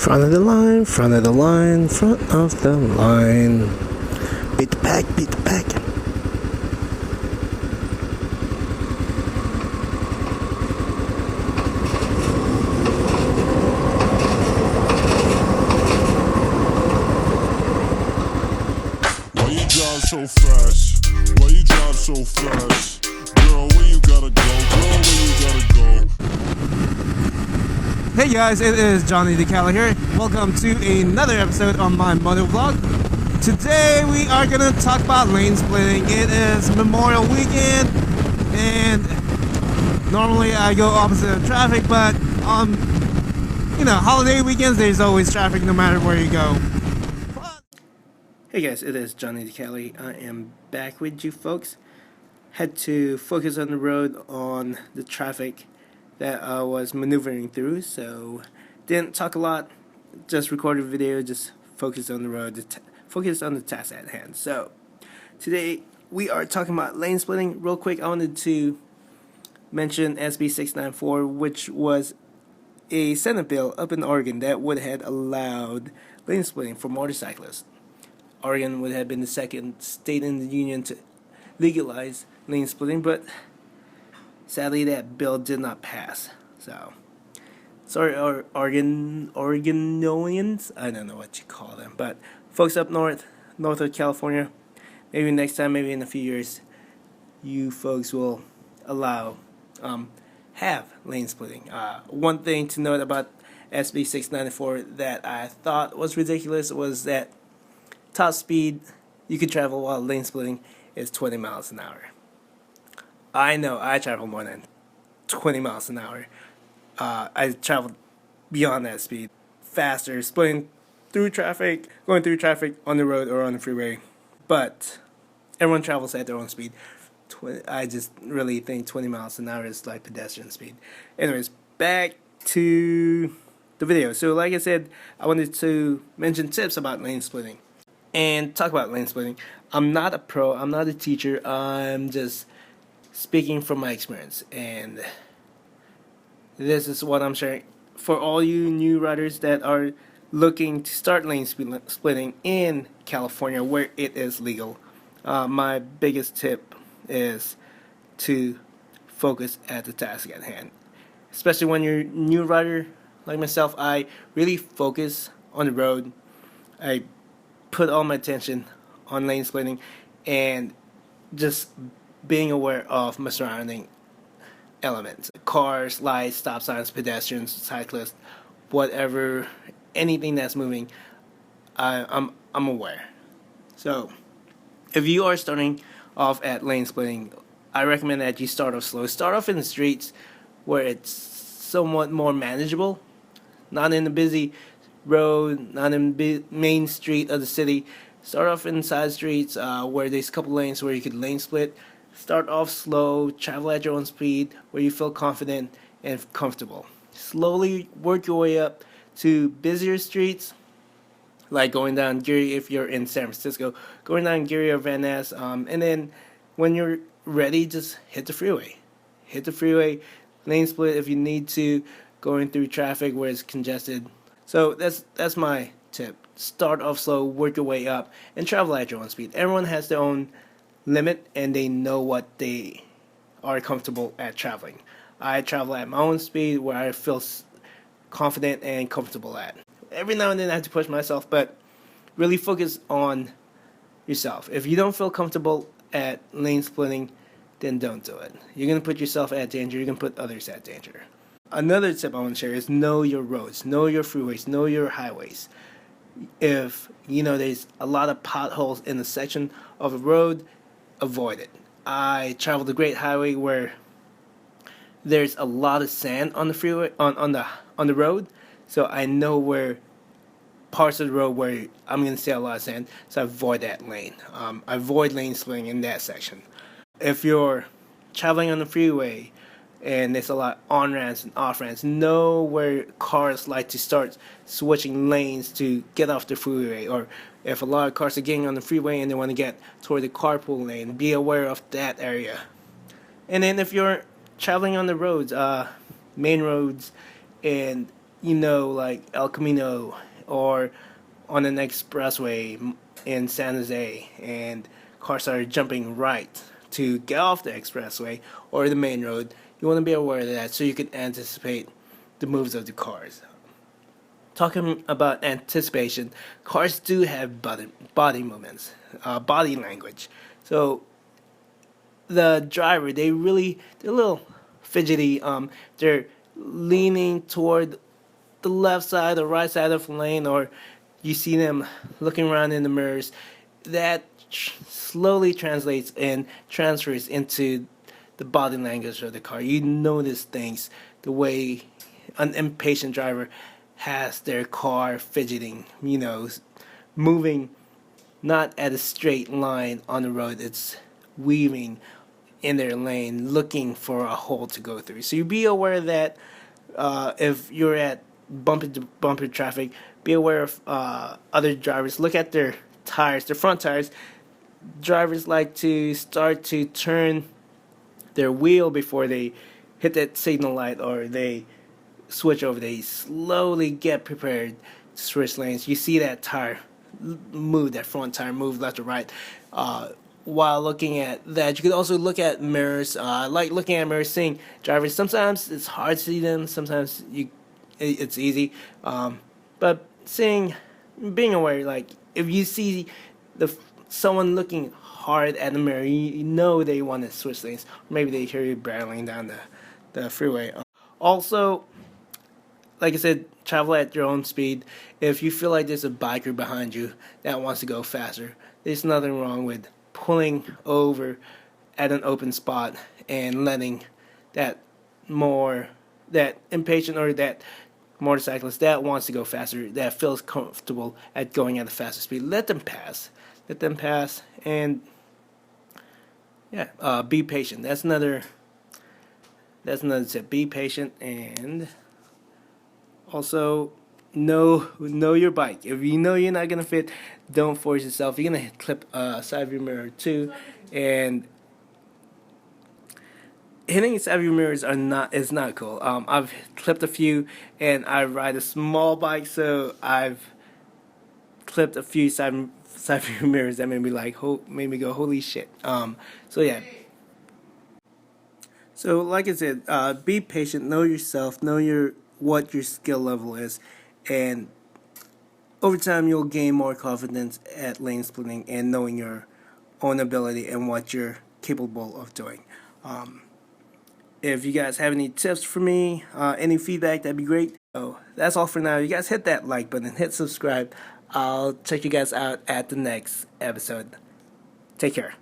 Front of the line, front of the line, front of the line. Beat the pack, beat the pack. Why you drive so fast? Why you drive so fast? Girl, where you gotta go? Girl, where you gotta go? Hey guys, it is Johnny Decali here. Welcome to another episode on my moto vlog. Today we are gonna talk about lane splitting. It is Memorial Weekend, and normally I go opposite of traffic, but on holiday weekends there's always traffic no matter where you go. Hey guys, it is Johnny Decali. I am back with you folks. Had to focus on the road on the traffic that I was maneuvering through, so didn't talk a lot, just recorded a video, just focused on the road, focused on the task at hand. So today we are talking about lane splitting. Real quick, I wanted to mention SB 694, which was a Senate bill up in Oregon that would have allowed lane splitting for motorcyclists. Oregon would have been the second state in the union to legalize lane splitting, but sadly that bill did not pass. So sorry, Oregonians, I don't know what you call them, but folks up north of California, maybe next time, maybe in a few years, you folks will allow have lane splitting. One thing to note about SB 694 that I thought was ridiculous was that top speed you could travel while lane splitting is 20 miles an hour. I know I travel more than 20 miles an hour. I traveled beyond that speed, faster, splitting through traffic, going through traffic on the road or on the freeway. But everyone travels at their own speed. I just really think 20 miles an hour is like pedestrian speed. Anyways, back to the video. So like I said, I wanted to mention tips about lane splitting and talk about lane splitting. I'm not a pro, I'm not a teacher, I'm just speaking from my experience, and this is what I'm sharing for all you new riders that are looking to start lane splitting in California where it is legal. My biggest tip is to focus at the task at hand, especially when you're a new rider like myself. I really focus on the road. I put all my attention on lane splitting and just being aware of my surrounding elements. Cars, lights, stop signs, pedestrians, cyclists, whatever, anything that's moving, I'm aware. So if you are starting off at lane splitting, I recommend that you start off slow. Start off in the streets where it's somewhat more manageable, not in the busy road, not in the main street of the city. Start off in side streets where there's a couple lanes where you could lane split. Start off slow, travel at your own speed where you feel confident and comfortable. Slowly work your way up to busier streets, like going down Geary if you're in San Francisco, going down Geary or Van Ness, and then when you're ready, just hit the freeway. Hit the freeway, lane split if you need to, going through traffic where it's congested. So that's my tip. Start off slow, work your way up, and travel at your own speed. Everyone has their own limit, and they know what they are comfortable at traveling. I travel at my own speed where I feel confident and comfortable at. Every now and then I have to push myself, but really focus on yourself. If you don't feel comfortable at lane splitting, then don't do it. You're going to put yourself at danger. You're going to put others at danger. Another tip I want to share is know your roads, know your freeways, know your highways. If there's a lot of potholes in a section of a road, avoid it. I traveled the Great Highway where there's a lot of sand on the freeway, on the road, so I know where parts of the road where I'm going to see a lot of sand, so I avoid that lane. Avoid lane splitting in that section. If you're traveling on the freeway and there's a lot of on-ramps and off-ramps, know where cars like to start switching lanes to get off the freeway, or if a lot of cars are getting on the freeway and they want to get toward the carpool lane, be aware of that area. And then if you're traveling on the roads, main roads, and like El Camino or on an expressway in San Jose, and cars are jumping right to get off the expressway or the main road. You want to be aware of that so you can anticipate the moves of the cars. Talking about anticipation, cars do have body movements, body language. So the driver, they're a little fidgety. They're leaning toward the left side or right side of the lane, or you see them looking around in the mirrors. That slowly translates and transfers into the body language of the car. You notice things, the way an impatient driver has their car fidgeting, moving not at a straight line on the road. It's weaving in their lane, looking for a hole to go through. So you be aware that if you're at bumper to bumper traffic, be aware of other drivers. Look at their tires, their front tires. Drivers like to start to turn their wheel before they hit that signal light or they switch over. They slowly get prepared to switch lanes. You see that tire move, that front tire move left or right. While looking at that, you could also look at mirrors. I like looking at mirrors, seeing drivers. Sometimes it's hard to see them. Sometimes it's easy. But being aware, like if you see someone looking hard at the mirror, you know they want to switch lanes. Or maybe they hear you barreling down the freeway. Also, like I said, travel at your own speed. If you feel like there's a biker behind you that wants to go faster, there's nothing wrong with pulling over at an open spot and letting that impatient or that motorcyclist that wants to go faster, that feels comfortable at going at a faster speed, let them pass. And be patient. That's another tip. Be patient, and also know your bike. If you know you're not gonna fit, don't force yourself. You're gonna clip side view mirror too, and hitting side view mirrors is not cool. I've clipped a few, and I ride a small bike, so I've clipped a few side view mirrors that made me go holy shit. So yeah. So like I said, be patient. Know yourself. Know what your skill level is, and over time you'll gain more confidence at lane splitting and knowing your own ability and what you're capable of doing. If you guys have any tips for me, any feedback, that'd be great. So that's all for now. You guys hit that like button, hit subscribe. I'll check you guys out at the next episode. Take care.